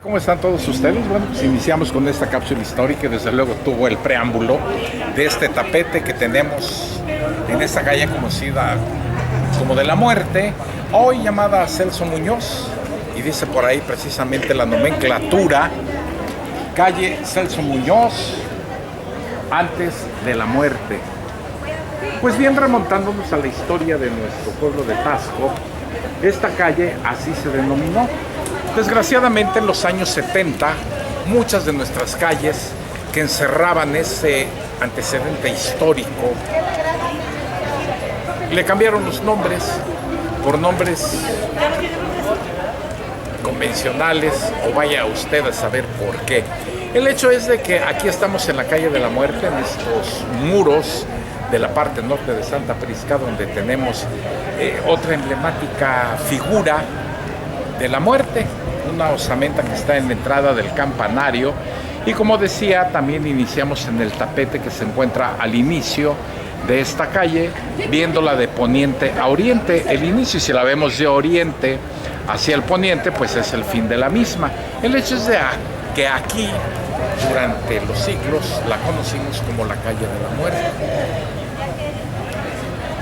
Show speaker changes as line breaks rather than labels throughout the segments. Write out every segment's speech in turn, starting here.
¿Cómo están todos ustedes? Bueno, pues iniciamos con esta cápsula histórica y desde luego tuvo el preámbulo de este tapete que tenemos en esta calle conocida como de la Muerte, hoy llamada Celso Muñoz, y dice por ahí precisamente la nomenclatura, calle Celso Muñoz, antes de la muerte. Pues bien, remontándonos a la historia de nuestro pueblo de Tasco, esta calle así se denominó. Desgraciadamente en los años 70, muchas de nuestras calles que encerraban ese antecedente histórico, le cambiaron los nombres por nombres convencionales, o vaya usted a saber por qué. El hecho es de que aquí estamos en la calle de la Muerte, en estos muros de la parte norte de Santa Prisca, donde tenemos otra emblemática figura de la muerte, una osamenta que está en la entrada del campanario, y como decía, también iniciamos en el tapete que se encuentra al inicio de esta calle, viéndola de poniente a oriente. El inicio, si la vemos de oriente hacia el poniente, pues es el fin de la misma. El hecho es de que aquí, durante los siglos, la conocimos como la calle de la Muerte.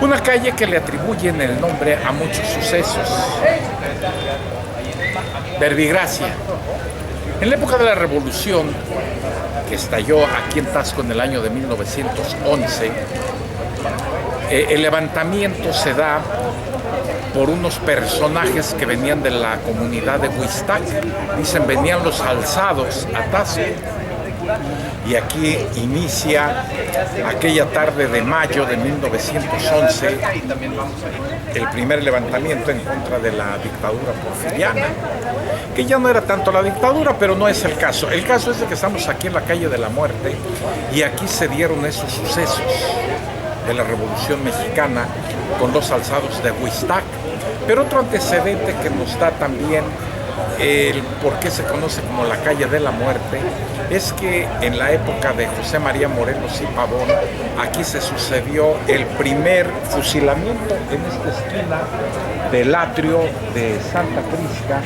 Una calle que le atribuyen el nombre a muchos sucesos. Verbigracia. En la época de la Revolución, que estalló aquí en Tasco en el año de 1911, el levantamiento se da por unos personajes que venían de la comunidad de Huistac. Dicen, venían los alzados a Tasco. Y aquí inicia aquella tarde de mayo de 1911 el primer levantamiento en contra de la dictadura porfiriana, que ya no era tanto la dictadura, pero no es el caso. El caso es de que estamos aquí en la calle de la Muerte y aquí se dieron esos sucesos de la Revolución Mexicana con los alzados de Huistac. Pero otro antecedente que nos da también el por qué se conoce como la calle de la Muerte es que en la época de José María Morelos y Pavón, aquí se sucedió el primer fusilamiento en esta esquina del atrio de Santa Prisca.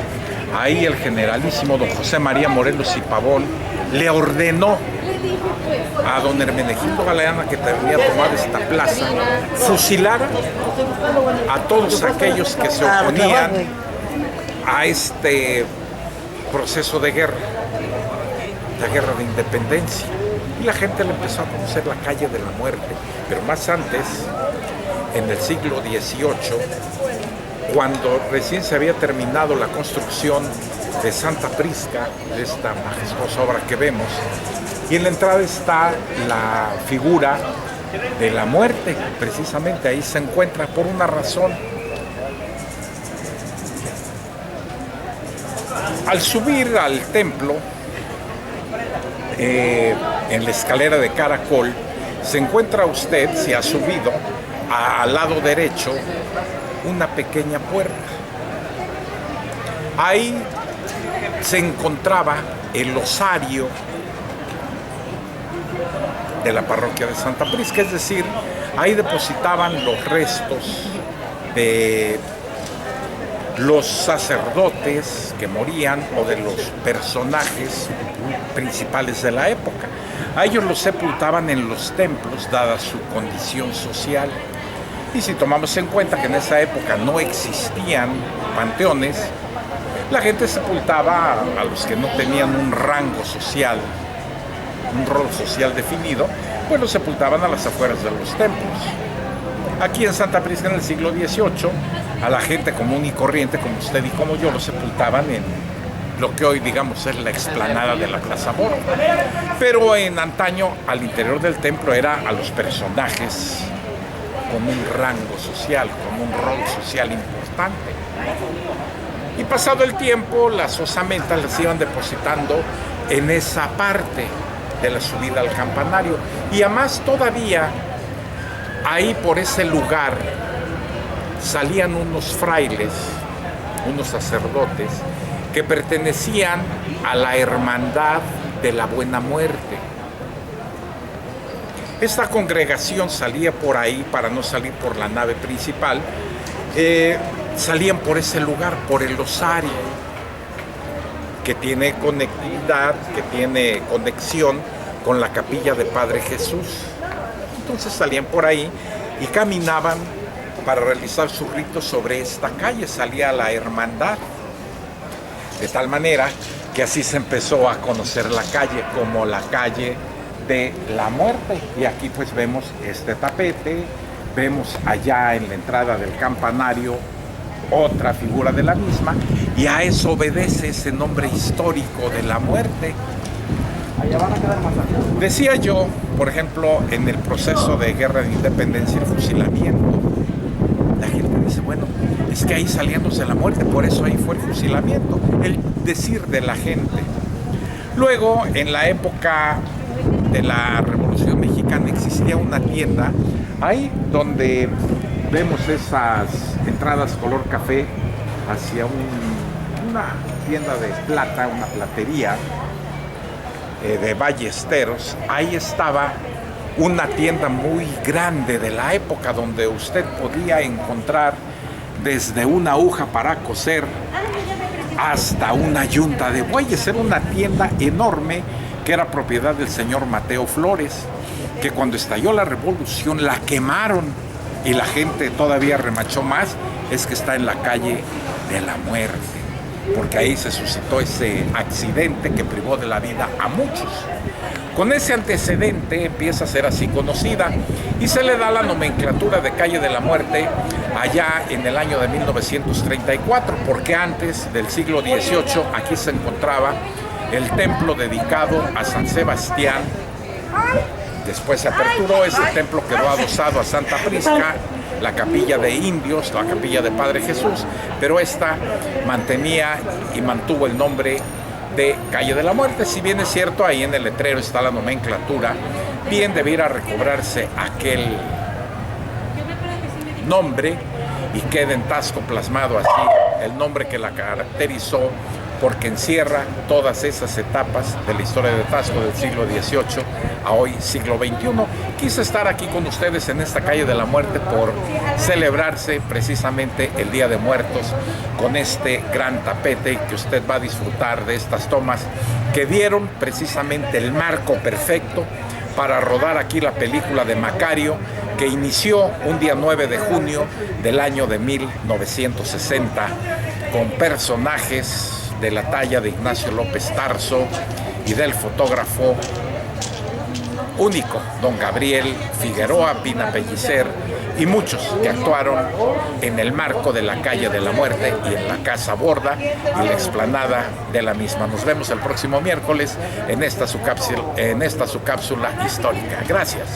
Ahí el generalísimo don José María Morelos y Pavón le ordenó a don Hermenegildo Galeana, que tenía tomado esta plaza, fusilar a todos aquellos que se oponían a este proceso de guerra, la guerra de independencia. Y la gente le empezó a conocer la calle de la Muerte. Pero más antes, en el siglo XVIII, cuando recién se había terminado la construcción de Santa Prisca, de esta majestuosa obra que vemos, y en la entrada está la figura de la muerte, precisamente ahí se encuentra por una razón. Al subir al templo, en la escalera de caracol, se encuentra usted, si ha subido, al lado derecho, una pequeña puerta. Ahí se encontraba el osario de la parroquia de Santa Prisca, es decir, ahí depositaban los restos de los sacerdotes que morían o de los personajes principales de la época. A ellos los sepultaban en los templos, dada su condición social. Y si tomamos en cuenta que en esa época no existían panteones, la gente sepultaba a los que no tenían un rango social, un rol social definido, pues los sepultaban a las afueras de los templos. Aquí en Santa Prisca, en el siglo XVIII, a la gente común y corriente, como usted y como yo, lo sepultaban en lo que hoy, digamos, es la explanada de la Plaza Boro. Pero en antaño, al interior del templo, era a los personajes con un rango social, con un rol social importante. Y pasado el tiempo, las osamentas las iban depositando en esa parte de la subida al campanario. Y además todavía, ahí por ese lugar, salían unos frailes, unos sacerdotes, que pertenecían a la Hermandad de la Buena Muerte. Esta congregación salía por ahí, para no salir por la nave principal, salían por ese lugar, por el osario. que tiene conectividad, que tiene conexión con la capilla de Padre Jesús. Entonces salían por ahí y caminaban para realizar sus ritos sobre esta calle. Salía la hermandad, de tal manera que así se empezó a conocer la calle como la calle de la muerte. Y aquí pues vemos este tapete, vemos allá en la entrada del campanario otra figura de la misma, y a eso obedece ese nombre histórico de la muerte. Decía yo, por ejemplo, en el proceso de guerra de independencia, el fusilamiento, la gente dice, bueno, es que ahí saliéndose la muerte, por eso ahí fue el fusilamiento, el decir de la gente. Luego, en la época de la Revolución Mexicana, existía una tienda ahí donde vemos esas entradas color café hacia una tienda de plata, una platería de Ballesteros. Ahí estaba una tienda muy grande de la época donde usted podía encontrar desde una aguja para coser hasta una yunta de bueyes. Era una tienda enorme que era propiedad del señor Mateo Flores, que cuando estalló la revolución la quemaron y la gente todavía remachó más. Es que está en la calle de la muerte, porque ahí se suscitó ese accidente que privó de la vida a muchos. Con ese antecedente empieza a ser así conocida y se le da la nomenclatura de calle de la muerte allá en el año de 1934, porque antes del siglo XVIII aquí se encontraba el templo dedicado a San Sebastián. Después se aperturó, ese templo quedó adosado a Santa Prisca, la capilla de indios, la capilla de Padre Jesús, pero esta mantenía y mantuvo el nombre de calle de la muerte. Si bien es cierto, ahí en el letrero está la nomenclatura, bien debiera recobrarse aquel nombre y quede en Taxco plasmado así el nombre que la caracterizó, porque encierra todas esas etapas de la historia de Taxco del siglo XVIII a hoy, siglo XXI. Quise estar aquí con ustedes en esta calle de la muerte por celebrarse precisamente el Día de Muertos con este gran tapete, que usted va a disfrutar de estas tomas que dieron precisamente el marco perfecto para rodar aquí la película de Macario, que inició un día 9 de junio del año de 1960 con personajes de la talla de Ignacio López Tarso y del fotógrafo único, don Gabriel Figueroa, Pina Pellicer, y muchos que actuaron en el marco de la calle de la muerte y en la Casa Borda y la explanada de la misma. Nos vemos el próximo miércoles en esta su cápsula histórica. Gracias.